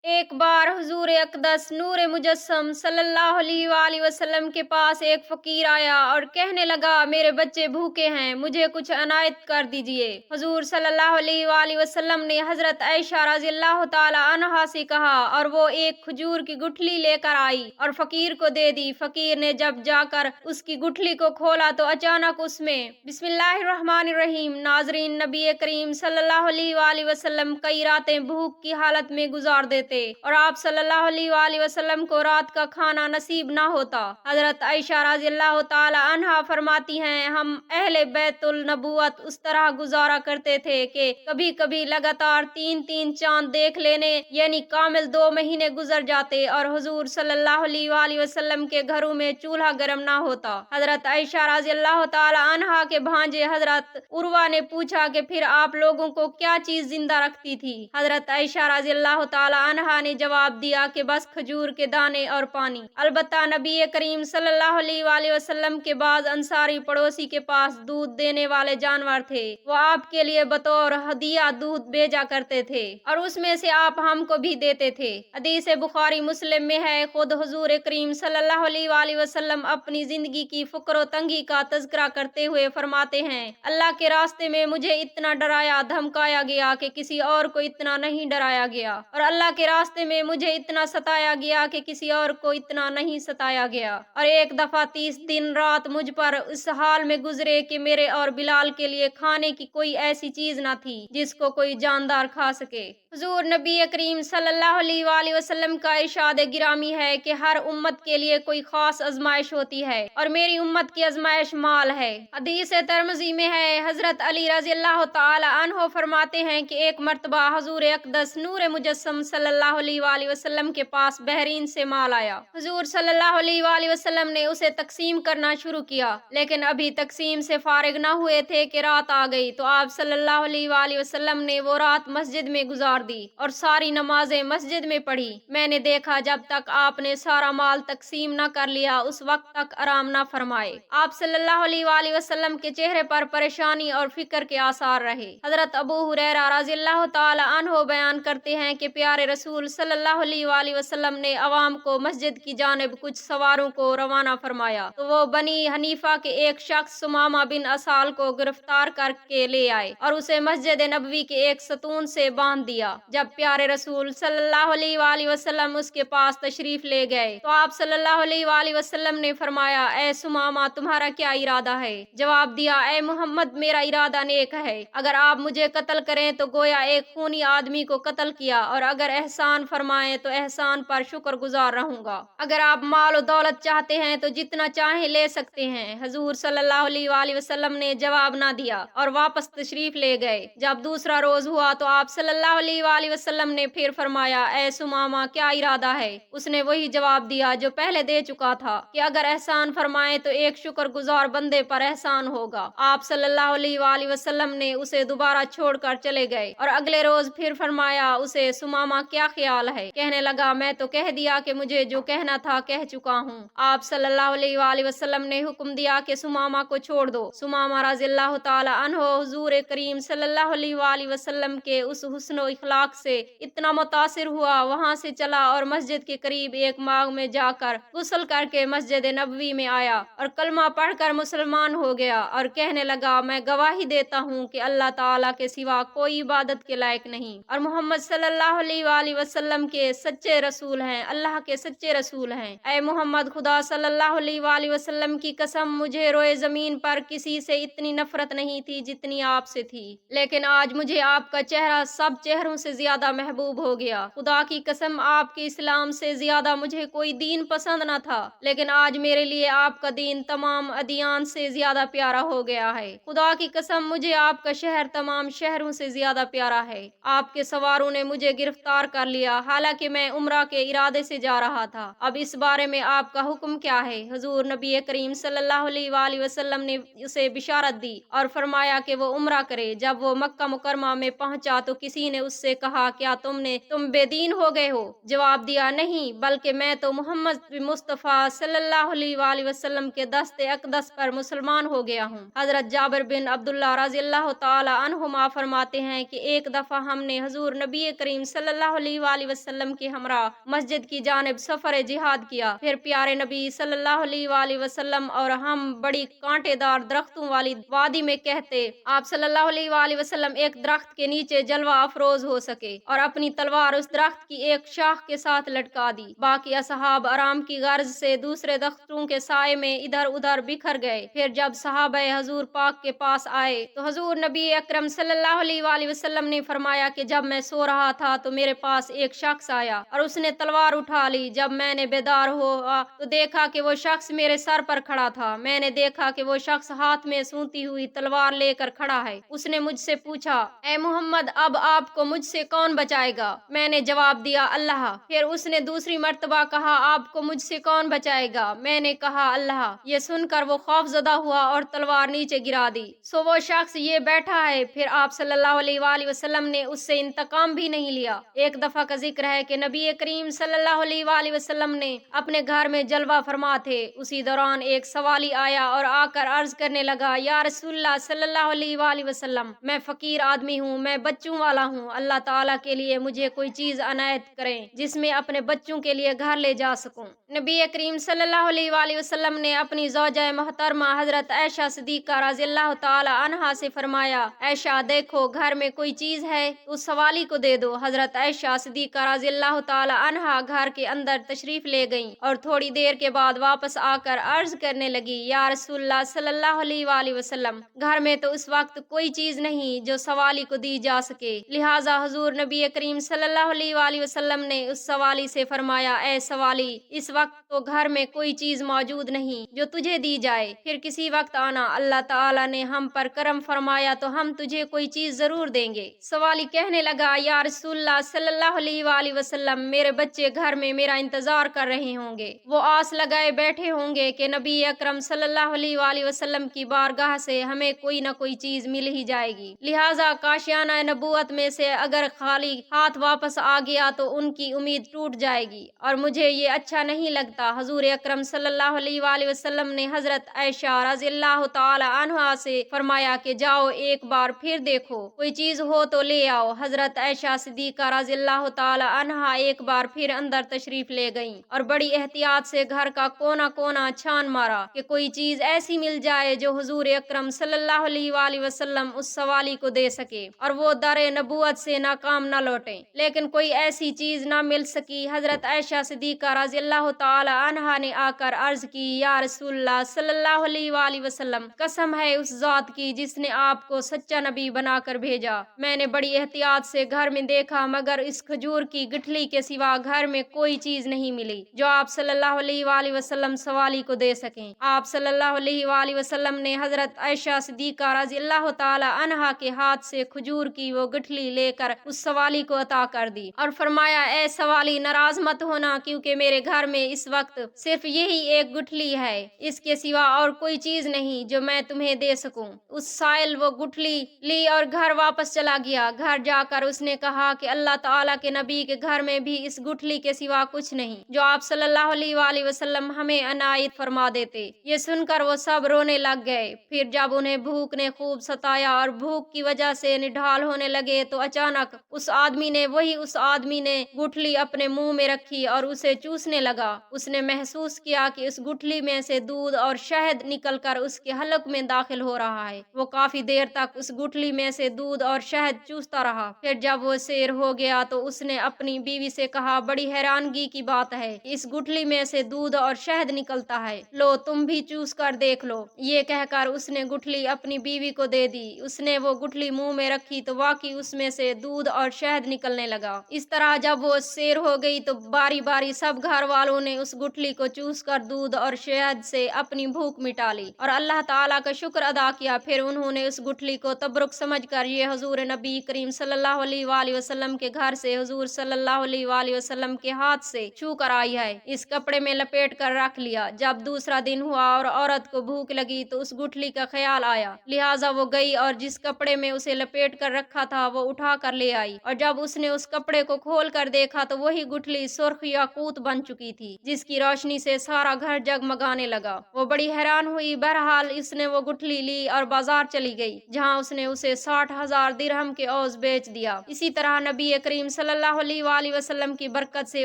एक बार हुजूर अक़दस नूर मुजस्सम सल्लल्लाहु अलैहि वसल्लम के पास एक फ़कीर आया और कहने लगा, मेरे बच्चे भूखे हैं, मुझे कुछ अनायत कर दीजिए। हुजूर सल्लल्लाहु अलैहि वसल्लम ने हज़रत आयशा रज़ियल्लाहु ताला अन्हा से कहा और वो एक खजूर की गुठली लेकर आई और फ़कीर को दे दी। फ़कीर ने जब जाकर उसकी गुठली को खोला तो अचानक उसमें बिस्मिल्लाहिर्रहमानिर्रहीम। नाज़रीन, नबी करीम सल्लल्लाहु अलैहि वसल्लम कई रातें भूख की हालत में गुजार देते और आप सल्लल्लाहु अलैहि वसल्लम को रात का खाना नसीब ना होता। हजरत आयशा रज़ियल्लाहु ताला अन्हा फरमाती हैं, हम अहले बैतुल नबुवत उस तरह गुजारा करते थे कि कभी कभी लगातार 3-3 चांद देख लेने यानी कामिल 2 महीने गुजर जाते और हुजूर सल्लल्लाहु अलैहि वसल्लम के घरों में चूल्हा गर्म ना होता। हजरत आयशा रज़ियल्लाहु ताला अन्हा के भांजे हजरत उर्वा ने पूछा कि फिर आप लोगों को क्या चीज जिंदा रखती थी? हजरत आयशा रज़ियल्लाहु ताला अन्हा ने जवाब दिया कि बस खजूर के दाने और पानी। अलबत्ता नबी करीम सल्लल्लाहु अलैहि वसल्लम के बाद अंसारी पड़ोसी के पास दूध देने वाले जानवर थे, वो आपके लिए बतौर हदिया दूध भेजा करते थे और उसमें से आप हमको भी देते थे। हदीस बुखारी मुस्लिम में है, खुद हुजूर करीम सल्लल्लाहु अलैहि वसल्लम अपनी जिंदगी की फुक्र तंगी का तज़किरा करते हुए फरमाते हैं, अल्लाह के रास्ते में मुझे इतना डराया धमकाया गया कि किसी और को इतना नहीं डराया गया और अल्लाह के रास्ते में मुझे इतना सताया गया कि किसी और को इतना नहीं सताया गया। और एक दफा 30 दिन रात मुझ पर इस हाल में गुजरे कि मेरे और बिलाल के लिए खाने की कोई ऐसी चीज न थी जिसको कोई जानदार खा सके। हुजूर नबी करीम सल्लल्लाहु अलैहि वसल्लम का इरशाद गिरामी है कि हर उम्मत के लिए कोई खास आजमाइश होती है और मेरी उम्मत की आजमाइश माल है। हदीस तिरमिज़ी में है, हजरत अली रज़ियल्लाहु ताला अन्हु फरमाते हैं कि एक मर्तबा हुजूर अक़दस नूर मुजस्सम सल्लल्लाहु अलैहि वसल्लम के पास बहरीन से माल आया। हुजूर सल्लल्लाहु अलैहि वसल्लम ने उसे तकसीम करना शुरू किया, लेकिन अभी तकसीम से फारिग न हुए थे कि रात आ गई तो आप सल्लल्लाहु अलैहि वसल्लम ने वो रात मस्जिद में गुजार दी और सारी नमाजें मस्जिद में पढ़ी। मैंने देखा जब तक आपने सारा माल तकसीम न कर लिया उस वक्त तक आराम न फरमाए। आप सल्लल्लाहु अलैहि वसल्लम के चेहरे पर परेशानी और फिक्र के आसार रहे। हजरत अबू हुरैरा रज़ियल्लाहु ताला अन्हु बयान करते हैं कि प्यारे रसूल सल्लल्लाहु अलैहि वसल्लम ने अवाम को मस्जिद की जानिब कुछ सवारों को रवाना फरमाया तो वो बनी हनीफा के एक शख्स सुमामा बिन असाल को गिरफ्तार करके ले आए और उसे मस्जिद नबवी के एक सतून से बांध दिया। जब प्यारे रसूल सल्लल्लाहु अलैहि वसल्लम उसके पास तशरीफ ले गए तो आप सल्लल्लाहु अलैहि वसल्लम ने फरमाया, ए सुमामा, तुम्हारा क्या इरादा है? जवाब दिया, ए मोहम्मद, मेरा इरादा नेक है। अगर आप मुझे कत्ल करें तो गोया एक खूनी आदमी को कत्ल किया और अगर एहसान फरमाएं तो एहसान पर शुक्रगुजार रहूंगा। अगर आप माल और दौलत चाहते हैं तो जितना चाहे ले सकते हैं। हुजूर सल्लल्लाहु अलैहि वसल्लम ने जवाब ना दिया और वापस तशरीफ ले गए। जब दूसरा रोज हुआ तो आप सल्लल्लाहु अलैहि वसल्लम ने फिर फरमाया, ए सुमामा, क्या इरादा है? उसने वही जवाब दिया जो पहले दे चुका था कि अगर एहसान फरमाए तो एक शुक्रगुजार बंदे पर एहसान होगा। आप सल्लल्लाहु अलैहि वसल्लम ने उसे दोबारा छोड़कर चले गए और अगले रोज फिर फरमाया, उसे सुमामा क्या ख्याल है? कहने लगा, मैं तो कह दिया कि मुझे जो कहना था कह चुका हूँ। आप सल्लल्लाहु अलैहि वसल्लम ने हुक्म दिया कि सुमामा को छोड़ दो। सुमामा रज़ियल्लाहु ताला अन्हु हुजूर करीम सल्लल्लाहु अलैहि वसल्लम के उस हुस्न और इखलाक से इतना मुतासिर हुआ, वहाँ से चला और मस्जिद के करीब एक बाग में जाकर गुस्ल करके मस्जिद नबवी में आया और कलमा पढ़कर मुसलमान हो गया और कहने लगा, मैं गवाही देता हूँ कि अल्लाह ताला के सिवा कोई इबादत के लायक नहीं और मोहम्मद सल्लल्लाहु अलैहि वसल्लम के सच्चे रसूल हैं, अल्लाह के सच्चे रसूल हैं। ऐ मोहम्मद, खुदा सल्लल्लाहु अलैहि वसल्लम की कसम, मुझे रोए जमीन पर किसी से इतनी नफरत नहीं थी जितनी आपसे थी, लेकिन आज मुझे आपका चेहरा सब चेहरों से ज्यादा महबूब हो गया। खुदा की कसम, आपके इस्लाम से ज्यादा मुझे कोई दीन पसंद न था, लेकिन आज मेरे लिए आपका दीन तमाम अदियान से ज्यादा प्यारा हो गया है। खुदा की कसम, मुझे आपका शहर तमाम शहरों से ज्यादा प्यारा है। आपके सवारों ने मुझे गिरफ्तार कर लिया, हालांकि मैं उम्रा के इरादे से जा रहा था। अब इस बारे में आपका हुक्म क्या है? हुजूर नबी करीम सल्लल्लाहु अलैहि वसल्लम ने उसे बिशारत दी और फरमाया कि वो उम्रा करे। जब वो मक्का मुकरमा में पहुंचा तो किसी ने उससे मुझसे कहा, क्या तुम बेदीन हो गए हो? जवाब दिया, नहीं, बल्कि मैं तो मोहम्मद मुस्तफ़ा सल्लल्लाहु अलैहि वसल्लम के दस्ते अक़दस पर मुसलमान हो गया हूँ। हज़रत जाबिर बिन अब्दुल्लाह रज़ियल्लाहु ताला अन्हुमा फरमाते हैं कि एक दफ़ा हमने हुज़ूर नबी करीम सल्लल्लाहु अलैहि वसल्लम के हमरा मस्जिद की जानिब सफ़र जिहाद किया। फिर प्यारे नबी सल्लल्लाहु अलैहि वसल्लम और हम बड़ी कांटेदार दरख्तों वाली वादी में कहते, आप सल्लल्लाहु अलैहि वसल्लम एक दरख्त के नीचे जलवा अफरोज हो सके और अपनी तलवार उस दरख्त की एक शाख के साथ लटका दी। बाकी असहाब आराम की गर्ज से दूसरे दरख्तों के साए में इधर उधर बिखर गए। फिर जब सहाबा हजूर पाक के पास आए तो हजूर नबी अकरम सल्लल्लाहु अलैहि वसल्लम ने फरमाया कि जब मैं सो रहा था तो मेरे पास एक शख्स आया और उसने तलवार उठा ली। जब मैंने बेदार हुआ तो देखा कि वो शख्स मेरे सर पर खड़ा था। मैंने देखा कि वो शख्स हाथ में सूंघती हुई तलवार लेकर खड़ा है। उसने मुझसे पूछा, ए मोहम्मद, अब आपको मुझसे कौन बचाएगा? मैंने जवाब दिया, अल्लाह। फिर उसने दूसरी मर्तबा कहा, आपको मुझसे कौन बचाएगा? मैंने कहा, अल्लाह। ये सुनकर वो खौफजदा हुआ और तलवार नीचे गिरा दी। सो वो शख्स ये बैठा है। फिर आप सल्लल्लाहु अलैहि वसल्लम ने उससे इंतकाम भी नहीं लिया। एक दफा का जिक्र है कि नबी करीम सल्लल्लाहु अलैहि वसल्लम ने अपने घर में जलवा फरमा थे। उसी दौरान एक सवाली आया और आकर अर्ज करने लगा, या रसूलल्लाह सल्लल्लाहु अलैहि वसल्लम, मैं फकीर आदमी हूँ, मैं बच्चों वाला हूँ। अल्लाह ताला के लिए मुझे कोई चीज अनायत करें जिसमें अपने बच्चों के लिए घर ले जा सकूं। नबी करीम सल्लल्लाहु अलैहि वसल्लम ने अपनी ज़ौजा मोहतरमा हजरत आयशा सिद्दीक़ा रज़ियल्लाहु ताला अन्हा से फरमाया, आयशा देखो, घर में कोई चीज है तो उस सवाली को दे दो। हजरत आयशा सिद्दीक़ा रज़ियल्लाहु ताला अन्हा घर के अंदर तशरीफ ले गईं और थोड़ी देर के बाद वापस आकर अर्ज करने लगी, या रसूलल्लाह सल्लल्लाहु अलैहि वसल्लम, घर में तो उस वक्त कोई चीज नहीं जो सवाली को दी जा सके। लिहाजा हुजूर नबी करीम सल्लल्लाहु अलैहि वसल्लम ने उस सवाली से फरमाया, ए सवाली, इस वक्त तो घर में कोई चीज मौजूद नहीं जो तुझे दी जाए, फिर किसी वक्त आना। अल्लाह ताला ने हम पर करम फरमाया तो हम तुझे कोई चीज जरूर देंगे। सवाली कहने लगा, या रसूलल्लाह सल्लल्लाहु अलैहि वसल्लम, मेरे बच्चे घर में मेरा इंतजार कर रहे होंगे। वो आस लगाए बैठे होंगे कि नबी अकरम सल्लल्लाहु अलैहि वसल्लम की बारगाह से हमें कोई न कोई चीज मिल ही जाएगी। लिहाजा काशियाना नबूवत में से अगर खाली हाथ वापस आ गया तो उनकी उम्मीद टूट जाएगी और मुझे ये अच्छा नहीं लगता। हजूर अकरम सल्लल्लाहु अलैहि वसल्लम ने हजरत आयशा रज़ियल्लाहु ताला अन्हा से फरमाया कि जाओ एक बार फिर देखो, कोई चीज हो तो ले आओ। हजरत आयशा सिद्दीक़ा रज़ियल्लाहु ताला अन्हा एक बार फिर अंदर तशरीफ ले गईं और बड़ी एहतियात से घर का कोना कोना छान मारा कि कोई चीज ऐसी मिल जाए जो हुजूर अकरम सल्लल्लाहु अलैहि वसल्लम उस सवाली को दे सके और वो दरे नबूवत से नाकाम न लौटे। लेकिन कोई ऐसी चीज न मिल सकी। हजरत आयशा सिद्दीक़ा रज़ियल्लाहु ताला अन्हा ने आकर अर्ज की, या रसूलल्लाह सल्लल्लाहु अलैहि वसल्लम, कसम है उस जात की जिसने आपको सच्चा नबी बनाकर भेजा, मैंने बड़ी एहतियात से घर में देखा मगर इस खजूर की गठली के सिवा घर में कोई चीज नहीं मिली जो आप सल्लल्लाहु अलैहि वसल्लम सवाली को दे सकें। आप सल्लल्लाहु अलैहि वसल्लम ने हजरत आयशा सिद्दीक़ा रज़ियल्लाहु ताला अन्हा के हाथ से खजूर की वो गठली लेकर उस सवाली को अता कर दी और फरमाया, ए सवाली, नाराज मत होना क्योंकि मेरे घर में इस वक्त सिर्फ यही एक गुठली है, इसके सिवा और कोई चीज नहीं जो मैं तुम्हें दे सकूं। उस साइल वो गुठली ली और घर वापस चला गया। घर जाकर उसने कहा कि अल्लाह ताला के नबी के घर में भी इस गुठली के सिवा कुछ नहीं जो आप सल्लल्लाहु अलैहि वसल्लम हमें अनायत फरमा देते। ये सुनकर वो सब रोने लग गए। फिर जब उन्हें भूख ने खूब सताया और भूख की वजह से निढाल होने लगे तो अचानक उस आदमी ने गुठली अपने मुंह में रखी और उसे चूसने लगा। उसने महसूस किया कि उस गुठली में से दूध और शहद निकलकर उसके हलक में दाखिल हो रहा है। वो काफी देर तक उस गुठली में से दूध और शहद चूसता रहा। फिर जब वो सैर हो गया तो उसने अपनी बीवी से कहा, बड़ी हैरानगी की बात है, इस गुठली में से दूध और शहद निकलता है, लो तुम भी चूस कर देख लो। ये कहकर उसने गुठली अपनी बीवी को दे दी। उसने वो गुठली मुंह में रखी तो वाकई उसमें से दूध और शहद निकलने लगा। इस तरह जब वो सैर हो गई तो बारी बारी सब घर वालों ने उस गुठली को चूस कर दूध और शहद से अपनी भूख मिटा ली और अल्लाह ताला का शुक्र अदा किया। फिर उन्होंने उस गुठली को तबरुक समझकर ये हुजूर नबी करीम सल्लल्लाहु अलैहि वसल्लम के घर से हुजूर सल्लल्लाहु अलैहि वसल्लम के हाथ से छू कर आई है, इस कपड़े में लपेट कर रख लिया। जब दूसरा दिन हुआ और औरत को भूख लगी तो उस गुठली का ख्याल आया, लिहाजा वो गई और जिस कपड़े में उसे लपेट कर रखा था वो उठा कर ले आई, और जब उसने उस कपड़े को खोल कर देखा तो वही गुठली सुर्ख याकूत बन चुकी थी, जिसकी रोशनी से सारा घर जगमगाने लगा। वो बड़ी हैरान हुई। बहरहाल उसने वो गुठली ली और बाजार चली गई, जहाँ उसने उसे 60,000 दिरहम के औज बेच दिया। इसी तरह नबी करीम सल्लल्लाहु अलैहि वसल्लम की बरकत से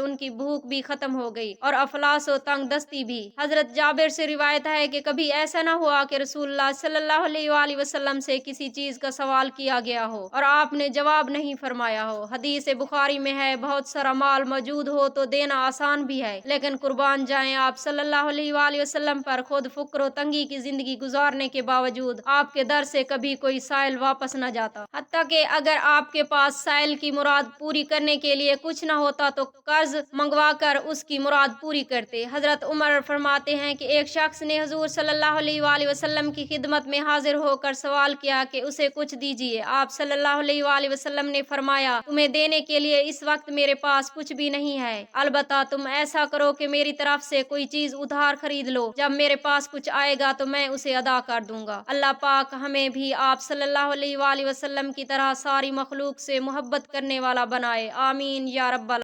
उनकी भूख भी खत्म हो गई और अफलास और तंग दस्ती भी। हजरत जाबिर से रिवायत है कि कभी ऐसा न हुआ कि रसूलुल्लाह सल्लल्लाहु अलैहि वसल्लम से किसी चीज का सवाल किया गया हो और आपने जवाब नहीं फरमाया हो। हदीस बुखारी में है, बहुत सारा माल मौजूद हो तो देना आसान भी है, लेकिन कुर्बान जाएं आप सल्लल्लाहु अलैहि वसल्लम पर खुद फुक्र तंगी की जिंदगी गुजारने के बावजूद आपके दर से कभी कोई साइल वापस न जाता। हत्ता कि अगर आपके पास साइल की मुराद पूरी करने के लिए कुछ न होता तो कर्ज मंगवा कर उसकी मुराद पूरी करते। हजरत उमर फरमाते हैं कि एक शख्स ने हुजूर सल्लल्लाहु अलैहि वसल्लम की खिदमत में हाजिर होकर सवाल किया कि उसे कुछ दीजिए। आप सल्लल्लाहु अलैहि वसल्लम ने फरमाया, तुम्हें देने के लिए इस वक्त मेरे पास कुछ भी नहीं है, अलबत्ता तुम ऐसा करो कि मेरी तरफ से कोई चीज उधार खरीद लो, जब मेरे पास कुछ आएगा तो मैं उसे अदा कर दूंगा। अल्लाह पाक हमें भी आप सल्लल्लाहु अलैहि वसल्लम की तरह सारी मखलूक से मोहब्बत करने वाला बनाए। आमीन या रब्बल